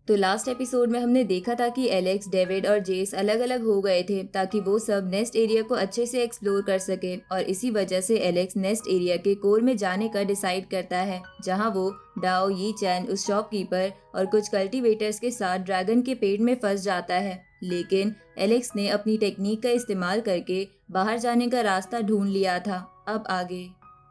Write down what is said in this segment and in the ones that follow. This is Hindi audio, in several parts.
तो लास्ट एपिसोड में हमने देखा था कि एलेक्स, डेविड और जेस अलग अलग हो गए थे ताकि वो सब नेस्ट एरिया को अच्छे से एक्सप्लोर कर सके और इसी वजह से एलेक्स नेस्ट एरिया के कोर में जाने का डिसाइड करता है, जहां वो डाओ, यी चैन, उस शॉपकीपर और कुछ कल्टीवेटर्स के साथ ड्रैगन के पेट में फंस जाता है। लेकिन एलेक्स ने अपनी टेक्निक का इस्तेमाल करके बाहर जाने का रास्ता ढूंढ लिया था। अब आगे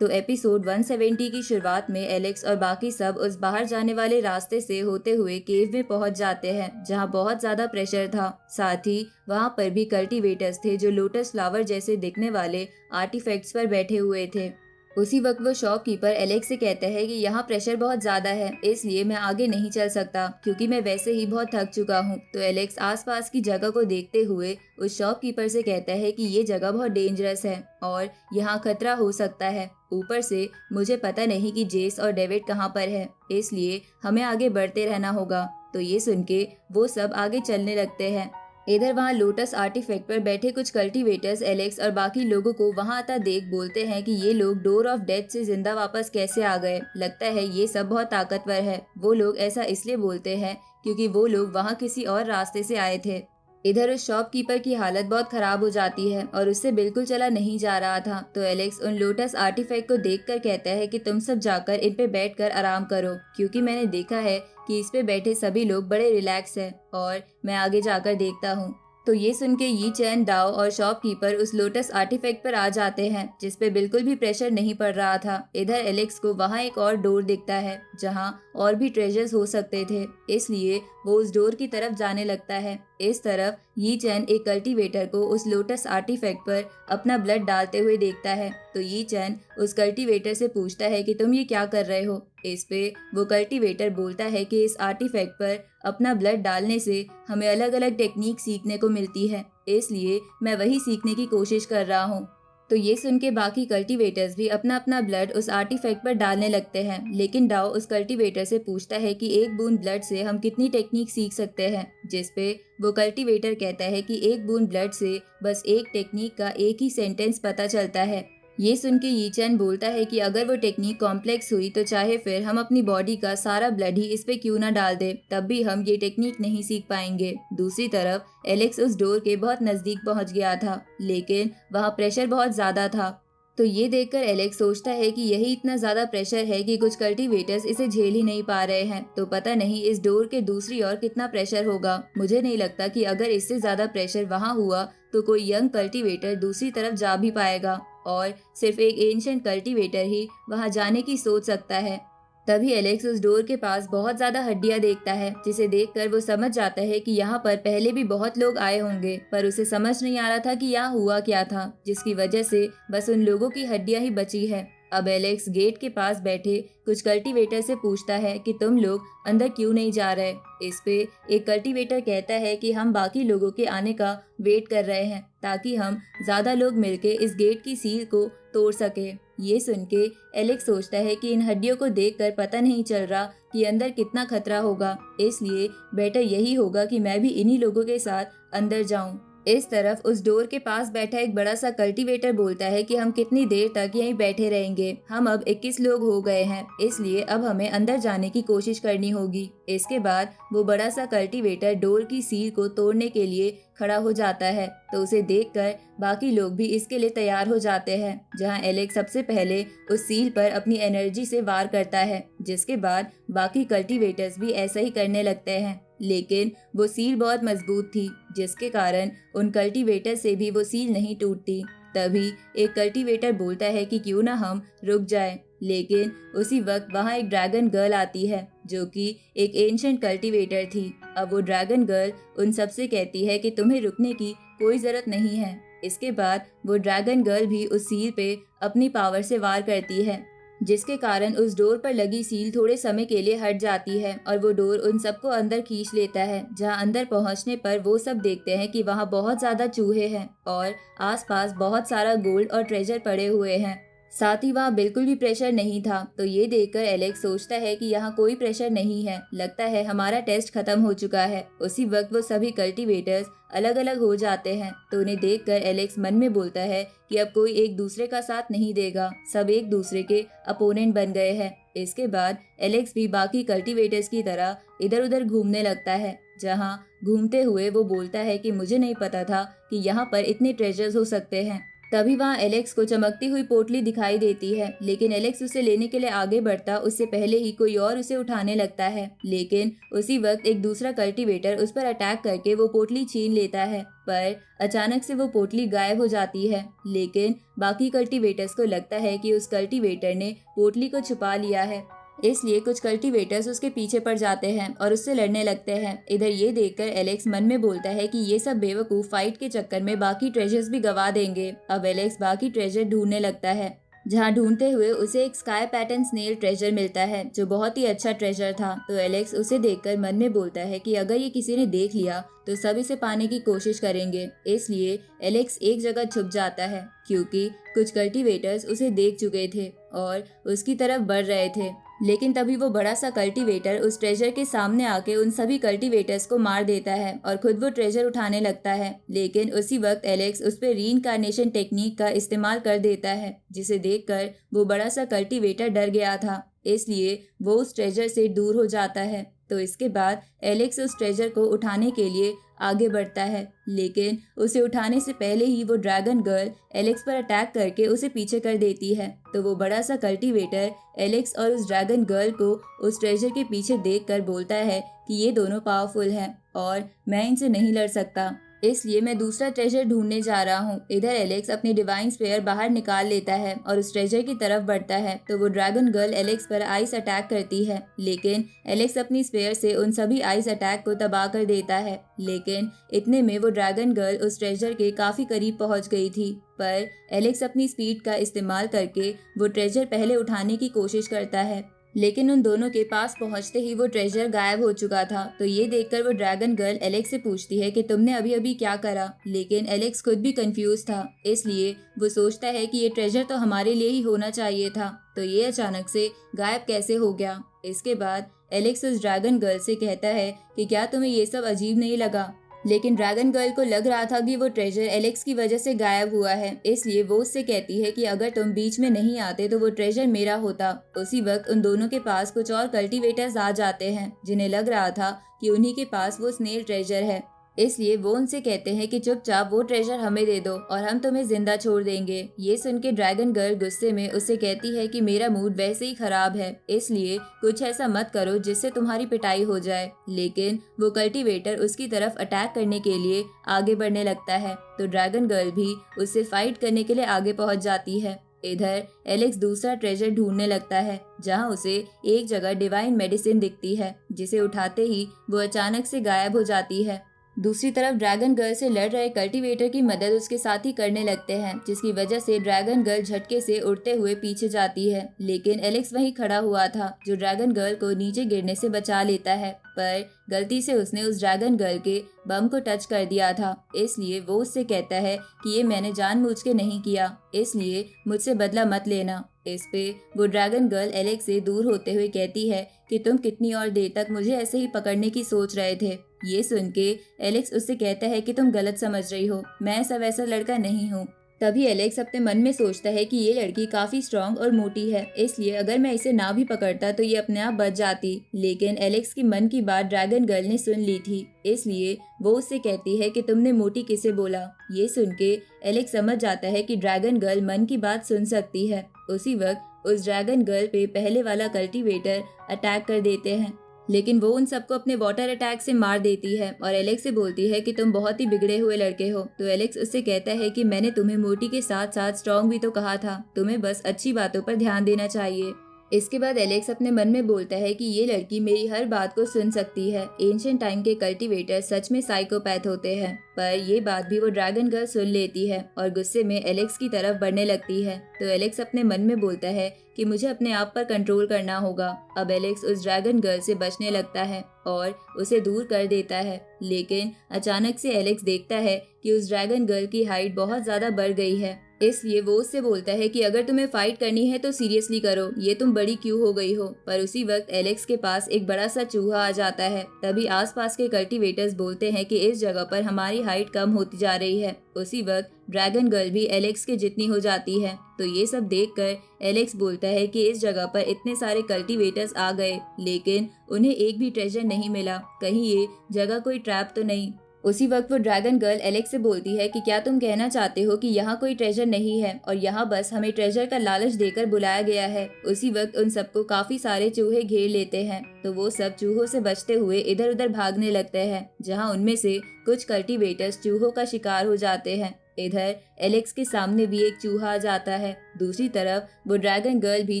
तो एपिसोड 170 की शुरुआत में एलेक्स और बाकी सब उस बाहर जाने वाले रास्ते से होते हुए केव में पहुंच जाते हैं, जहां बहुत ज्यादा प्रेशर था। साथ ही वहां पर भी कल्टीवेटर्स थे जो लोटस फ्लावर जैसे दिखने वाले आर्टिफैक्ट्स पर बैठे हुए थे। उसी वक्त वो शॉपकीपर एलेक्स से कहता है कि यहाँ प्रेशर बहुत ज्यादा है, इसलिए मैं आगे नहीं चल सकता क्योंकि मैं वैसे ही बहुत थक चुका हूँ। तो एलेक्स आसपास की जगह को देखते हुए उस शॉपकीपर से कहता है कि ये जगह बहुत डेंजरस है और यहाँ खतरा हो सकता है। ऊपर से मुझे पता नहीं कि जेस और डेविड कहाँ पर है, इसलिए हमें आगे बढ़ते रहना होगा। तो ये सुन के वो सब आगे चलने लगते हैं। इधर वहाँ लोटस आर्टिफैक्ट पर बैठे कुछ कल्टीवेटर्स एलेक्स और बाकी लोगों को वहाँ आता देख बोलते हैं कि ये लोग डोर ऑफ डेथ से जिंदा वापस कैसे आ गए, लगता है ये सब बहुत ताकतवर है। वो लोग ऐसा इसलिए बोलते हैं क्योंकि वो लोग वहाँ किसी और रास्ते से आए थे। इधर उस शॉपकीपर की हालत बहुत खराब हो जाती है और उससे बिल्कुल चला नहीं जा रहा था। तो एलेक्स उन लोटस आर्टिफैक्ट को देखकर कहता है कि तुम सब जाकर इन पे बैठकर आराम करो, क्योंकि मैंने देखा है कि इस पे बैठे सभी लोग बड़े रिलैक्स हैं और मैं आगे जाकर देखता हूँ। तो ये सुन के यी चैन, डाओ और शॉपकीपर उस लोटस आर्टिफैक्ट पर आ जाते हैं जिसपे बिल्कुल भी प्रेशर नहीं पड़ रहा था। इधर एलेक्स को वहाँ एक और डोर दिखता है जहाँ और भी ट्रेजर्स हो सकते थे, इसलिए वो उस डोर की तरफ जाने लगता है। इस तरफ यी चैन एक कल्टीवेटर को उस लोटस आर्टिफैक्ट पर अपना ब्लड डालते हुए देखता है। तो यी चैन उस कल्टीवेटर से पूछता है कि तुम ये क्या कर रहे हो। इस पे वो कल्टीवेटर बोलता है कि इस आर्टिफैक्ट पर अपना ब्लड डालने से हमें अलग अलग टेक्निक सीखने को मिलती है, इसलिए मैं वही सीखने की कोशिश कर रहा हूँ। तो ये सुन के बाकी कल्टीवेटर्स भी अपना अपना ब्लड उस आर्टिफैक्ट पर डालने लगते हैं, लेकिन डाओ उस कल्टीवेटर से पूछता है कि एक बूंद ब्लड से हम कितनी टेक्निक सीख सकते हैं, जिसपे वो कल्टीवेटर कहता है कि एक बूंद ब्लड से बस एक टेक्निक का एक ही सेंटेंस पता चलता है। ये सुन के यी चैन बोलता है कि अगर वो टेक्निक कॉम्प्लेक्स हुई तो चाहे फिर हम अपनी बॉडी का सारा ब्लड ही इस पे क्यों ना डाल दे, तब भी हम ये टेक्निक नहीं सीख पाएंगे। दूसरी तरफ एलेक्स उस डोर के बहुत नजदीक पहुंच गया था, लेकिन वहाँ प्रेशर बहुत ज्यादा था। तो ये देखकर एलेक्स सोचता है कि यही इतना ज्यादा प्रेशर है कि कुछ कल्टीवेटर्स इसे झेल ही नहीं पा रहे हैं। तो पता नहीं इस डोर के दूसरी ओर कितना प्रेशर होगा। मुझे नहीं लगता कि अगर इससे ज्यादा प्रेशर वहाँ हुआ तो कोई यंग कल्टीवेटर दूसरी तरफ जा भी पाएगा और सिर्फ एक एंशिएंट कल्टीवेटर ही वहां जाने की सोच सकता है। तभी एलेक्स उस डोर के पास बहुत ज्यादा हड्डियां देखता है, जिसे देखकर वो समझ जाता है कि यहाँ पर पहले भी बहुत लोग आए होंगे, पर उसे समझ नहीं आ रहा था कि यहाँ हुआ क्या था, जिसकी वजह से बस उन लोगों की हड्डियां ही बची है। अब एलेक्स गेट के पास बैठे कुछ कल्टीवेटर से पूछता है कि तुम लोग अंदर क्यों नहीं जा रहे। इस पे एक कल्टीवेटर कहता है कि हम बाकी लोगों के आने का वेट कर रहे हैं ताकि हम ज्यादा लोग मिलके इस गेट की सील को तोड़ सके। ये सुन के एलेक्स सोचता है कि इन हड्डियों को देखकर पता नहीं चल रहा कि अंदर कितना खतरा होगा, इसलिए बेटर यही होगा कि मैं भी इन्हीं लोगों के साथ अंदर जाऊं। इस तरफ उस डोर के पास बैठा एक बड़ा सा कल्टीवेटर बोलता है कि हम कितनी देर तक यहीं बैठे रहेंगे, हम अब 21 लोग हो गए हैं, इसलिए अब हमें अंदर जाने की कोशिश करनी होगी। इसके बाद वो बड़ा सा कल्टीवेटर डोर की सील को तोड़ने के लिए खड़ा हो जाता है। तो उसे देखकर बाकी लोग भी इसके लिए तैयार हो जाते हैं, जहां एलेक्स सबसे पहले उस सील पर अपनी एनर्जी से वार करता है, जिसके बाद बाकी कल्टीवेटर्स भी ऐसा ही करने लगते हैं। लेकिन वो सील बहुत मजबूत थी, जिसके कारण उन कल्टीवेटर से भी वो सील नहीं टूटती। तभी एक कल्टीवेटर बोलता है कि क्यों ना हम रुक जाएं, लेकिन उसी वक्त वहाँ एक ड्रैगन गर्ल आती है जो कि एक एंशिएंट कल्टीवेटर थी। अब वो ड्रैगन गर्ल उन सबसे कहती है कि तुम्हें रुकने की कोई जरूरत नहीं है। इसके बाद वो ड्रैगन गर्ल भी उस सील पे अपनी पावर से वार करती है, जिसके कारण उस डोर पर लगी सील थोड़े समय के लिए हट जाती है और वो डोर उन सबको अंदर खींच लेता है। जहां अंदर पहुंचने पर वो सब देखते हैं कि वहां बहुत ज्यादा चूहे हैं और आसपास बहुत सारा गोल्ड और ट्रेजर पड़े हुए हैं। साथ ही वहाँ बिल्कुल भी प्रेशर नहीं था। तो ये देखकर एलेक्स सोचता है कि यहाँ कोई प्रेशर नहीं है, लगता है हमारा टेस्ट खत्म हो चुका है। उसी वक्त वो सभी कल्टीवेटर्स अलग अलग हो जाते हैं। तो उन्हें देखकर एलेक्स मन में बोलता है कि अब कोई एक दूसरे का साथ नहीं देगा, सब एक दूसरे के अपोनेंट बन गए हैं। इसके बाद एलेक्स भी बाकी कल्टीवेटर्स की तरह इधर उधर घूमने लगता है। जहाँ घूमते हुए वो बोलता है कि मुझे नहीं पता था कि यहाँ पर इतने ट्रेजर्स हो सकते हैं। तभी वहाँ एलेक्स को चमकती हुई पोटली दिखाई देती है, लेकिन एलेक्स उसे लेने के लिए आगे बढ़ता उससे पहले ही कोई और उसे उठाने लगता है। लेकिन उसी वक्त एक दूसरा कल्टीवेटर उस पर अटैक करके वो पोटली छीन लेता है, पर अचानक से वो पोटली गायब हो जाती है। लेकिन बाकी कल्टीवेटर्स को लगता है कि उस कल्टीवेटर ने पोटली को छुपा लिया है, इसलिए कुछ कल्टीवेटर्स उसके पीछे पड़ जाते हैं और उससे लड़ने लगते हैं। इधर ये देखकर एलेक्स मन में बोलता है कि ये सब बेवकूफ फाइट के चक्कर में बाकी ट्रेजर्स भी गवा देंगे। अब एलेक्स बाकी ट्रेजर ढूंढने लगता है, जहाँ ढूंढते हुए उसे एक स्काई पैटर्न स्नेल ट्रेजर मिलता है जो बहुत ही अच्छा ट्रेजर था। तो एलेक्स उसे देखकर मन में बोलता है कि अगर ये किसी ने देख लिया तो सब इसे पाने की कोशिश करेंगे। इसलिए एलेक्स एक जगह छुप जाता है, क्योंकि कुछ कल्टीवेटर्स उसे देख चुके थे और उसकी तरफ बढ़ रहे थे। लेकिन तभी वो बड़ा सा कल्टीवेटर उस ट्रेजर के सामने आके उन सभी कल्टीवेटर्स को मार देता है और खुद वो ट्रेजर उठाने लगता है। लेकिन उसी वक्त एलेक्स उस पर रीइंकार्नेशन टेक्निक का इस्तेमाल कर देता है, जिसे देखकर वो बड़ा सा कल्टीवेटर डर गया था, इसलिए वो उस ट्रेजर से दूर हो जाता है। तो इसके बाद एलेक्स उस ट्रेजर को उठाने के लिए आगे बढ़ता है, लेकिन उसे उठाने से पहले ही वो ड्रैगन गर्ल एलेक्स पर अटैक करके उसे पीछे कर देती है। तो वो बड़ा सा कल्टीवेटर एलेक्स और उस ड्रैगन गर्ल को उस ट्रेजर के पीछे देखकर बोलता है कि ये दोनों पावरफुल हैं और मैं इनसे नहीं लड़ सकता, इसलिए मैं दूसरा ट्रेजर ढूंढने जा रहा हूँ। इधर एलेक्स अपनी डिवाइन स्पेयर बाहर निकाल लेता है और उस ट्रेजर की तरफ बढ़ता है। तो वो ड्रैगन गर्ल एलेक्स पर आइस अटैक करती है, लेकिन एलेक्स अपनी स्पेयर से उन सभी आइस अटैक को तबाह कर देता है। लेकिन इतने में वो ड्रैगन गर्ल उस ट्रेजर के काफी करीब पहुंच गई थी, पर एलेक्स अपनी स्पीड का इस्तेमाल करके वो ट्रेजर पहले उठाने की कोशिश करता है, लेकिन उन दोनों के पास पहुंचते ही वो ट्रेजर गायब हो चुका था। तो ये देखकर वो ड्रैगन गर्ल एलेक्स से पूछती है कि तुमने अभी अभी क्या करा। लेकिन एलेक्स खुद भी कंफ्यूज था, इसलिए वो सोचता है कि ये ट्रेजर तो हमारे लिए ही होना चाहिए था, तो ये अचानक से गायब कैसे हो गया। इसके बाद एलेक्स उस ड्रैगन गर्ल से कहता है कि क्या तुम्हें ये सब अजीब नहीं लगा। लेकिन ड्रैगन गर्ल को लग रहा था कि वो ट्रेजर एलेक्स की वजह से गायब हुआ है, इसलिए वो उससे कहती है कि अगर तुम बीच में नहीं आते तो वो ट्रेजर मेरा होता। उसी वक्त उन दोनों के पास कुछ और कल्टीवेटर्स आ जाते हैं, जिन्हें लग रहा था कि उन्हीं के पास वो स्नेल ट्रेजर है, इसलिए वो उनसे कहते हैं कि चुपचाप वो ट्रेजर हमें दे दो और हम तुम्हें जिंदा छोड़ देंगे। ये सुन के ड्रैगन गर्ल गुस्से में उससे कहती है कि मेरा मूड वैसे ही खराब है, इसलिए कुछ ऐसा मत करो जिससे तुम्हारी पिटाई हो जाए। लेकिन वो कल्टीवेटर उसकी तरफ अटैक करने के लिए आगे बढ़ने लगता है, तो ड्रैगन गर्ल भी उससे फाइट करने के लिए आगे पहुंच जाती है। इधर एलेक्स दूसरा ट्रेजर ढूंढने लगता है, जहां उसे एक जगह डिवाइन मेडिसिन दिखती है, जिसे उठाते ही वो अचानक से गायब हो जाती है। दूसरी तरफ ड्रैगन गर्ल से लड़ रहे कल्टीवेटर की मदद उसके साथी करने लगते हैं, जिसकी वजह से ड्रैगन गर्ल झटके से उड़ते हुए पीछे जाती है। लेकिन एलेक्स वहीं खड़ा हुआ था, जो ड्रैगन गर्ल को नीचे गिरने से बचा लेता है, पर गलती से उसने उस ड्रैगन गर्ल के बम को टच कर दिया था, इसलिए वो उससे कहता है कि ये मैंने जानबूझ के नहीं किया, इसलिए मुझसे बदला मत लेना। इस पे वो ड्रैगन गर्ल एलेक्स से दूर होते हुए कहती है कि तुम कितनी और देर तक मुझे ऐसे ही पकड़ने की सोच रहे थे। ये सुन के एलेक्स उससे कहता है कि तुम गलत समझ रही हो, मैं ऐसा वैसा लड़का नहीं हूँ। तभी एलेक्स अपने मन में सोचता है कि ये लड़की काफी स्ट्रांग और मोटी है, इसलिए अगर मैं इसे ना भी पकड़ता तो ये अपने आप बच जाती। लेकिन एलेक्स की मन की बात ड्रैगन गर्ल ने सुन ली थी, इसलिए वो उससे कहती है कि तुमने मोटी किसे बोला। ये सुन के एलेक्स समझ जाता है कि ड्रैगन गर्ल मन की बात सुन सकती है। उसी वक्त उस ड्रैगन गर्ल पे पहले वाला कल्टीवेटर अटैक कर देते हैं, लेकिन वो उन सबको अपने वाटर अटैक से मार देती है और एलेक्स से बोलती है कि तुम बहुत ही बिगड़े हुए लड़के हो। तो एलेक्स उससे कहता है कि मैंने तुम्हें मोटी के साथ साथ स्ट्रांग भी तो कहा था, तुम्हें बस अच्छी बातों पर ध्यान देना चाहिए। इसके बाद एलेक्स अपने मन में बोलता है कि ये लड़की मेरी हर बात को सुन सकती है। एंशिएंट टाइम के कल्टीवेटर सच में साइकोपैथ होते हैं, पर ये बात भी वो ड्रैगन गर्ल सुन लेती है और गुस्से में एलेक्स की तरफ बढ़ने लगती है। तो एलेक्स अपने मन में बोलता है कि मुझे अपने आप पर कंट्रोल करना होगा। अब एलेक्स उस ड्रैगन गर्ल से बचने लगता है और उसे दूर कर देता है, लेकिन अचानक से एलेक्स देखता है कि उस ड्रैगन गर्ल की हाइट बहुत ज्यादा बढ़ गई है इसलिए वो उससे बोलता है कि अगर तुम्हें फाइट करनी है तो सीरियसली करो, ये तुम बड़ी क्यों हो गई हो। पर उसी वक्त एलेक्स के पास एक बड़ा सा चूहा आ जाता है। तभी आसपास के कल्टीवेटर्स बोलते हैं कि इस जगह पर हमारी हाइट कम होती जा रही है। उसी वक्त ड्रैगन गर्ल भी एलेक्स के जितनी हो जाती है। तो ये सब देखकर एलेक्स बोलता है कि इस जगह पर इतने सारे कल्टीवेटर्स आ गए, लेकिन उन्हें एक भी ट्रेजर नहीं मिला। कहीं ये जगह कोई ट्रैप तो नहीं। उसी वक्त वो ड्रैगन गर्ल एलेक्स से बोलती है कि क्या तुम कहना चाहते हो कि यहाँ कोई ट्रेजर नहीं है और यहाँ बस हमें ट्रेजर का लालच देकर बुलाया गया है। उसी वक्त उन सबको काफी सारे चूहे घेर लेते हैं। तो वो सब चूहों से बचते हुए इधर उधर भागने लगते हैं, जहाँ उनमें से कुछ कल्टीवेटर्स चूहों का शिकार हो जाते हैं। इधर एलेक्स के सामने भी एक चूहा आ जाता है। दूसरी तरफ वो ड्रैगन गर्ल भी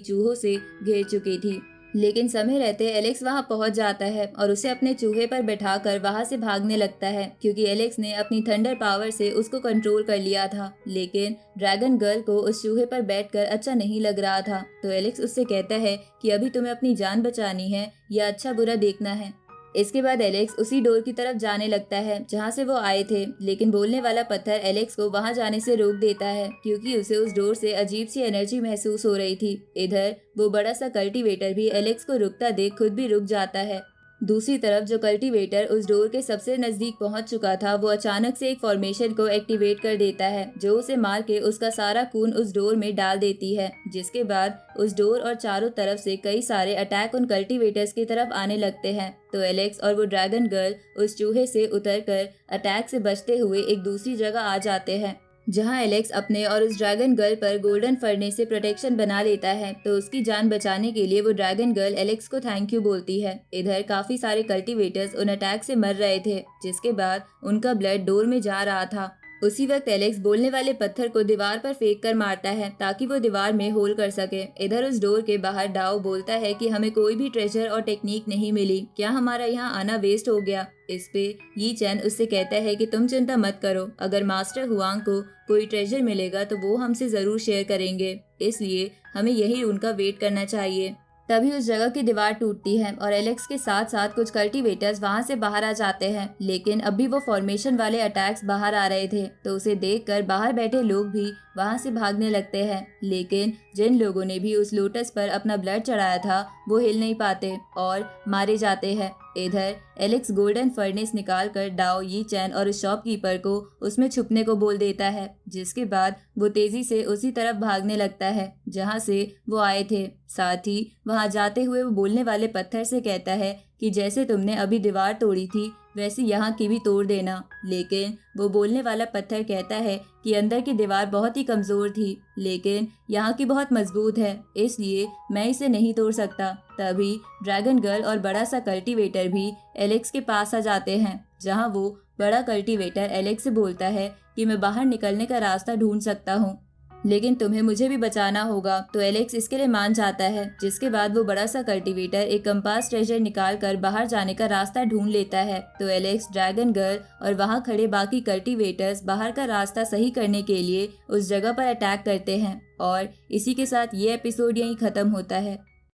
चूहों से घेर चुकी थी, लेकिन समय रहते एलेक्स वहां पहुंच जाता है और उसे अपने चूहे पर बैठाकर वहां से भागने लगता है, क्योंकि एलेक्स ने अपनी थंडर पावर से उसको कंट्रोल कर लिया था। लेकिन ड्रैगन गर्ल को उस चूहे पर बैठकर अच्छा नहीं लग रहा था। तो एलेक्स उससे कहता है कि अभी तुम्हें अपनी जान बचानी है या अच्छा बुरा देखना है। इसके बाद एलेक्स उसी डोर की तरफ जाने लगता है जहां से वो आए थे, लेकिन बोलने वाला पत्थर एलेक्स को वहां जाने से रोक देता है, क्योंकि उसे उस डोर से अजीब सी एनर्जी महसूस हो रही थी। इधर वो बड़ा सा कल्टीवेटर भी एलेक्स को रुकता देख खुद भी रुक जाता है। दूसरी तरफ जो कल्टीवेटर उस डोर के सबसे नजदीक पहुंच चुका था, वो अचानक से एक फॉर्मेशन को एक्टिवेट कर देता है, जो उसे मार के उसका सारा खून उस डोर में डाल देती है। जिसके बाद उस डोर और चारों तरफ से कई सारे अटैक उन कल्टीवेटर्स की तरफ आने लगते हैं। तो एलेक्स और वो ड्रैगन गर्ल उस चूहे से उतरकर अटैक से बचते हुए एक दूसरी जगह आ जाते हैं, जहां एलेक्स अपने और उस ड्रैगन गर्ल पर गोल्डन फर्नेस से प्रोटेक्शन बना लेता है। तो उसकी जान बचाने के लिए वो ड्रैगन गर्ल एलेक्स को थैंक यू बोलती है। इधर काफी सारे कल्टीवेटर्स उन अटैक से मर रहे थे, जिसके बाद उनका ब्लड डोर में जा रहा था। उसी वक्त एलेक्स बोलने वाले पत्थर को दीवार पर फेंक कर मारता है ताकि वो दीवार में होल कर सके। इधर उस डोर के बाहर डाओ बोलता है कि हमें कोई भी ट्रेजर और टेक्निक नहीं मिली, क्या हमारा यहाँ आना वेस्ट हो गया। इस पे यी चैन उससे कहता है कि तुम चिंता मत करो, अगर मास्टर हुआंग को कोई ट्रेजर मिलेगा तो वो हमसे जरूर शेयर करेंगे, इसलिए हमें यही उनका वेट करना चाहिए। तभी उस जगह की दीवार टूटती है और एलेक्स के साथ साथ कुछ कल्टीवेटर्स वहां से बाहर आ जाते हैं, लेकिन अब भी वो फॉर्मेशन वाले अटैक्स बाहर आ रहे थे। तो उसे देखकर बाहर बैठे लोग भी वहां से भागने लगते हैं, लेकिन जिन लोगों ने भी उस लोटस पर अपना ब्लड चढ़ाया था वो हिल नहीं पाते और मारे जाते हैं। इधर एलेक्स गोल्डन फर्नेस निकाल कर डाओ, यी चैन और उस शॉपकीपर को उसमें छुपने को बोल देता है, जिसके बाद वो तेजी से उसी तरफ भागने लगता है जहां से वो आए थे। साथ ही वहां जाते हुए वो बोलने वाले पत्थर से कहता है कि जैसे तुमने अभी दीवार तोड़ी थी वैसे यहाँ की भी तोड़ देना। लेकिन वो बोलने वाला पत्थर कहता है कि अंदर की दीवार बहुत ही कमजोर थी, लेकिन यहाँ की बहुत मजबूत है, इसलिए मैं इसे नहीं तोड़ सकता। तभी ड्रैगन गर्ल और बड़ा सा कल्टीवेटर भी एलेक्स के पास आ जाते हैं, जहाँ वो बड़ा कल्टीवेटर एलेक्स से बोलता है कि मैं बाहर निकलने का रास्ता ढूंढ सकता हूँ, लेकिन तुम्हें मुझे भी बचाना होगा। तो एलेक्स इसके लिए मान जाता है, जिसके बाद वो बड़ा सा कल्टीवेटर एक कंपास ट्रेजर निकाल कर बाहर जाने का रास्ता ढूंढ लेता है। तो एलेक्स, ड्रैगन गर्ल और वहां खड़े बाकी कल्टीवेटर्स बाहर का रास्ता सही करने के लिए उस जगह पर अटैक करते हैं। और इसी के साथ ये एपिसोड यहीं खत्म होता है।